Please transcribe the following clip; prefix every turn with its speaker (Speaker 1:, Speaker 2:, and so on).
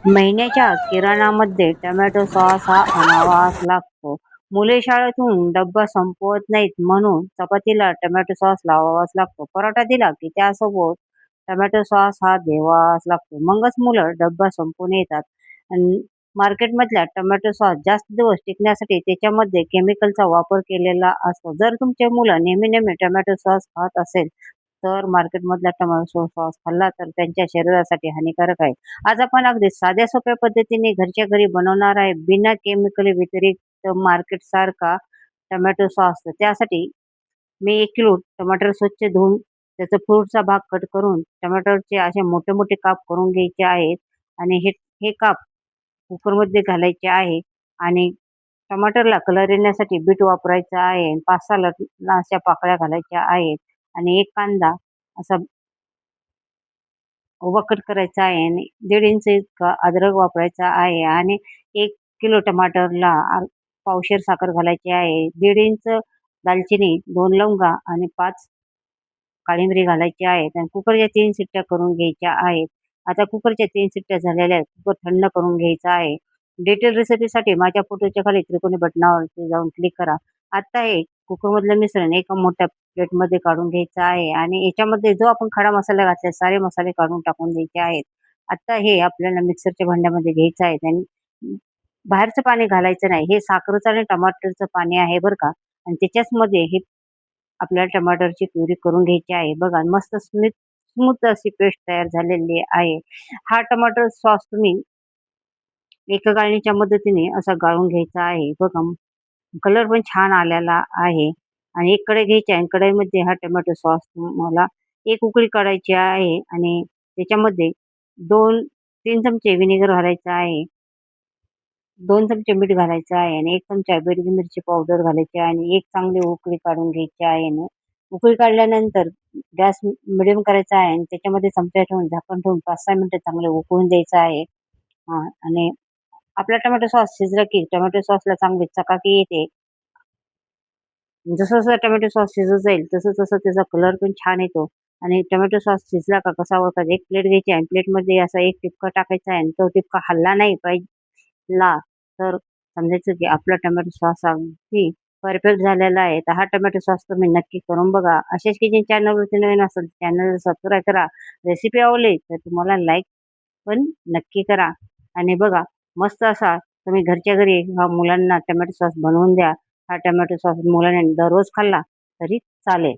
Speaker 1: महिन्याच्या किराणामध्ये tomato sauce हा आणावाच लागतो. मुले शाळेतून डब्बा संपवत नाहीत म्हणून चपातीला टोमॅटो सॉस लावावाच लागतो. परोठा दिला की त्यासोबत टोमॅटो सॉस हा द्यावाच लागतो. मगच मुलं डब्बा संपवून येतात. अन् मार्केटमधल्या टोमॅटो सॉस जास्त दिवस टिकण्यासाठी त्याच्यामध्ये केमिकलचा वापर केलेला असतो. जर तुमचे मुलं नेहमी-नेहमी टोमॅटो सॉस खात असेल, तर मार्केटमधला टोमॅटो सॉस खाल्ला तर त्यांच्या शरीरासाठी हानिकारक आहे. आज आपण अगदी साध्या सोप्या पद्धतीने घरच्या घरी बनवणार आहे बिना केमिकल व्यतिरिक्त मार्केट सारखा टोमॅटो सॉस. त्यासाठी मी 1 किलो टमाटर स्वच्छ धुवून त्याचा पुढचा भाग कट करून टमाटरचे असे मोठे-मोठे काप करून घ्यायचे आहेत आणि हे हे काप कुकरमध्ये घालायचे आहे आणि टमाटरला कलर येण्यासाठी बीट वापरायचं आहे. 5-6 अशा पाकळ्या घालायच्या आहेत आणि 1 कांदा असा उभा कट करायचा आहे आणि 1.5 इंच इतका अद्रक वापरायचा आहे आणि 1 किलो टमाटरला पावशेर साखर घालायची आहे. 1.5 इंच दालचिनी, 2 लवंगा आणि 5 काळी मिरी घालायची आहेत आणि कुकरच्या 3 शिट्ट्या करून घ्यायच्या आहेत. आता कुकरच्या 3 शिट्ट्या झालेल्या आहेत. कुकर थंड करून घ्यायचा आहे. डिटेल रेसिपीसाठी माझ्या फोटोच्या खाली त्रिकोणी बटनावरती जाऊन क्लिक करा. आता हे कुकरमधलं मिश्रण एका मोठ्या प्लेटमध्ये काढून घ्यायचं आहे आणि याच्यामध्ये जो आपण खडा मसाला घातला सारे मसाले काढून टाकून द्यायचे आहेत. आता हे आपल्याला मिक्सरच्या भांड्यामध्ये घ्यायचं आहे आणि बाहेरचं पाणी घालायचं नाही. हे साखरेचं आणि टमाटरचं पाणी आहे बरं का आणि त्याच्याचमध्ये हे आपल्याला टमाटरची प्युरी करून घ्यायची आहे. बघा मस्त स्मूथ अशी पेस्ट तयार झालेली आहे. हा टमाटर सॉस तुम्ही एका गाळणीच्या मदतीने असा गाळून घ्यायचा आहे. बघा कलर पण छान आलेला आहे आणि एक कढई घ्यायची आहे आणि कढईमध्ये हा टोमॅटो सॉस तुम्हाला एक उकळी काढायची आहे आणि त्याच्यामध्ये 2-3 चमचे व्हिनेगर घालायचं आहे. 2 चमचे मीठ घालायचं आहे आणि 1 चमचा बेडगी मिरची पावडर घालायची आहे आणि एक चांगली उकळी काढून घ्यायची आहे ना. उकळी काढल्यानंतर गॅस मिडियम करायचा आहे आणि त्याच्यामध्ये चमचा ठेवून झाकण ठेवून 5-6 मिनिटं चांगले उकळून द्यायचं आहे. हां आणि आपला टोमॅटो सॉस शिजला की टोमॅटो सॉसला चांगली चकाकी येते. जसं-जसं टोमॅटो सॉस शिजत जाईल, तसं-तसं त्याचा कलर पण छान येतो आणि टोमॅटो सॉस शिजला का कसा ओळखायचा? एक प्लेट घ्यायची आणि प्लेटमध्ये असा एक टिपका टाकायचा आहे आणि तो टिपका हलला नाही पाहिजेला, तर समजायचं की आपला टोमॅटो सॉस अगदी परफेक्ट झालेला आहे. तर हा टोमॅटो सॉस तुम्ही नक्की करून बघा. अशाच किचन चॅनलवरती नवीन असेल चॅनलला सबस्क्राईब करा. रेसिपी आवडली तर तुम्हाला लाईक पण नक्की करा आणि बघा मस्त असा तुम्ही घरच्या घरी मुलांना टोमॅटो सॉस बनवून द्या. हा टोमॅटो सॉस मुलांनी दररोज खाल्ला तरी चालेल.